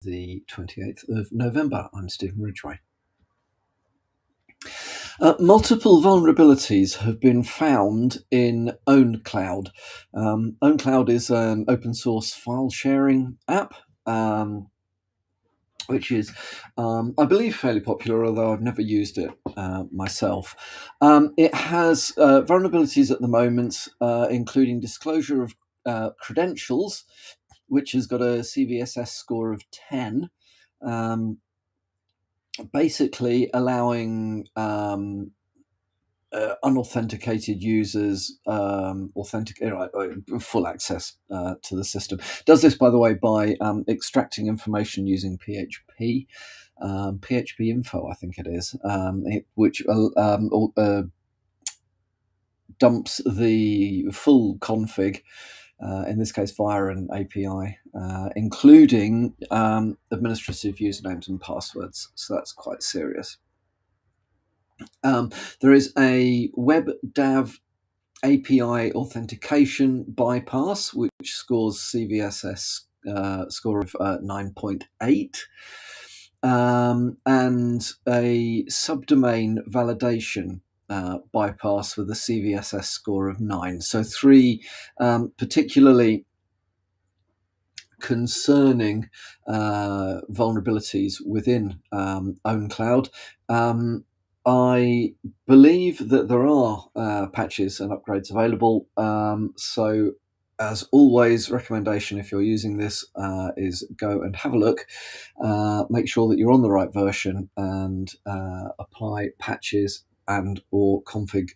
the 28th of November. I'm Stephen Ridgway. Multiple vulnerabilities have been found in OwnCloud. OwnCloud is an open source file sharing app, which is, I believe, fairly popular, although I've never used it myself. It has vulnerabilities at the moment, including disclosure of credentials, which has got a CVSS score of 10. Basically allowing unauthenticated users full access to the system. Does this, by the way, by extracting information using PHP, PHP info, I think it is, which dumps the full config, in this case via an API, including administrative usernames and passwords. So that's quite serious. There is a WebDAV API authentication bypass, which scores CVSS score of 9.8, and a subdomain validation bypass with a CVSS score of 9. So three particularly concerning vulnerabilities within OwnCloud. I believe that there are patches and upgrades available. So as always, recommendation if you're using this is go and have a look, make sure that you're on the right version, and apply patches and or config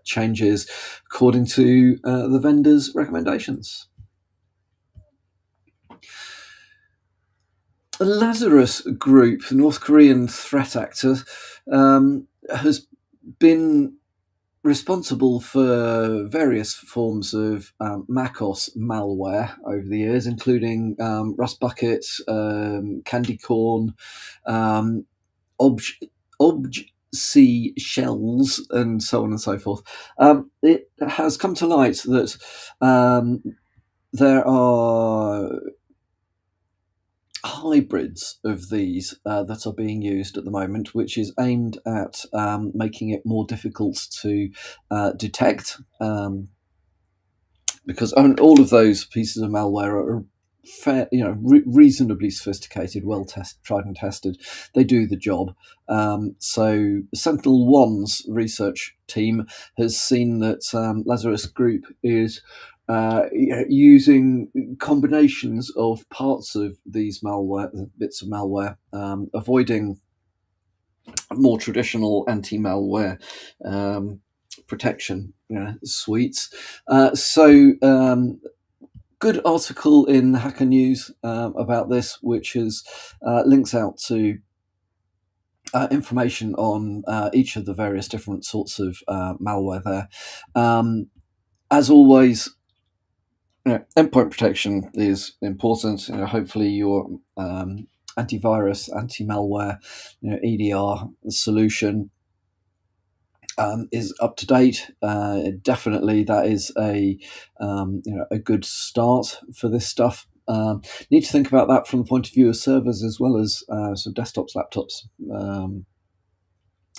changes according to the vendor's recommendations. The Lazarus Group, the North Korean threat actor, has been responsible for various forms of MacOS malware over the years, including Rust Bucket, Candy Corn, Obj-C shells, and so on and so forth. It has come to light that there are hybrids of these that are being used at the moment, which is aimed at making it more difficult to detect, because all of those pieces of malware are reasonably sophisticated, tried and tested. They do the job. So SentinelOne's research team has seen that Lazarus Group is using combinations of parts of these bits of malware, avoiding more traditional anti-malware protection suites. Good article in Hacker News about this, which has links out to information on each of the various different sorts of malware there. As always, endpoint protection is important. Hopefully your antivirus, anti-malware, EDR solution is up to date. Definitely, that is a good start for this stuff. Need to think about that from the point of view of servers as well as some desktops, laptops,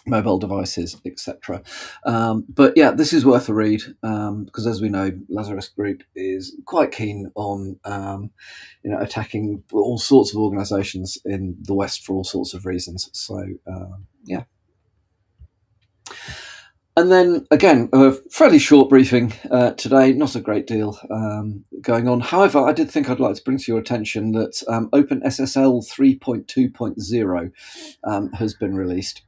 mobile devices, etc. But yeah, this is worth a read, because as we know, Lazarus Group is quite keen on attacking all sorts of organizations in the West for all sorts of reasons. So yeah. And then again, a fairly short briefing today, not a great deal going on. However, I did think I'd like to bring to your attention that OpenSSL 3.2.0 has been released.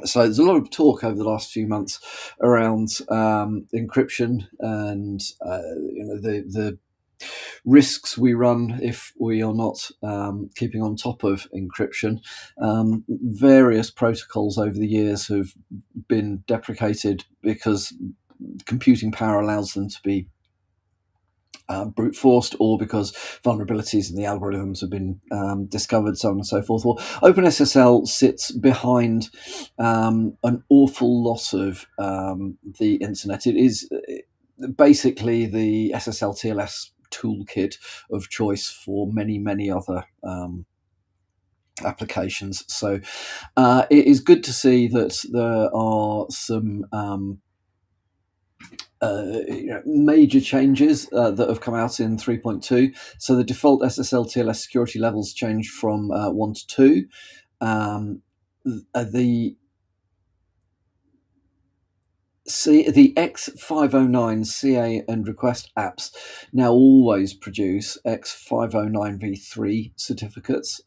So there's a lot of talk over the last few months around encryption and the risks we run if we are not keeping on top of encryption. Various protocols over the years have been deprecated because computing power allows them to be brute forced, or because vulnerabilities in the algorithms have been discovered, so on and so forth. Well, OpenSSL sits behind an awful lot of the internet. It is basically the SSL TLS toolkit of choice for many other applications. So it is good to see that there are some major changes that have come out in 3.2. So the default SSL TLS security levels changed from 1 to 2. The X509 CA and request apps now always produce X509v3 certificates.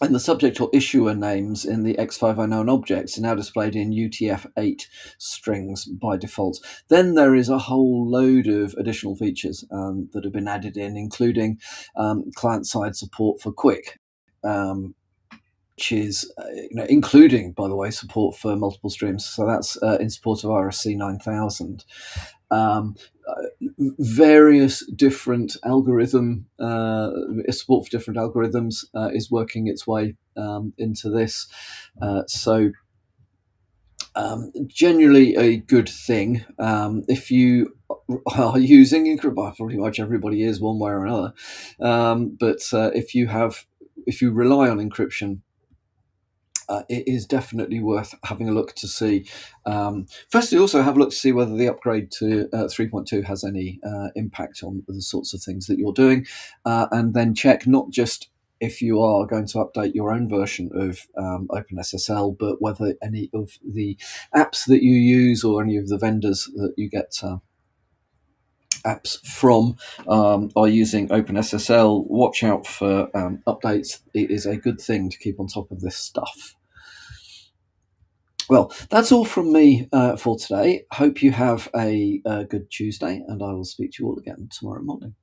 And the subject or issuer names in the X509 objects are now displayed in UTF-8 strings by default. Then there is a whole load of additional features that have been added in, including client-side support for QUIC, which is, including, by the way, support for multiple streams. So that's in support of RSC 9000. Various different support for different algorithms is working its way into this. So generally a good thing. If you are using Encrypt, pretty much everybody is one way or another. But if you rely on encryption, it is definitely worth having a look to see. Firstly, also have a look to see whether the upgrade to 3.2 has any impact on the sorts of things that you're doing, and then check not just if you are going to update your own version of OpenSSL, but whether any of the apps that you use or any of the vendors that you get apps from are using OpenSSL. Watch out for updates. It is a good thing to keep on top of this stuff. Well, that's all from me for today. Hope you have a good Tuesday, and I will speak to you all again tomorrow morning.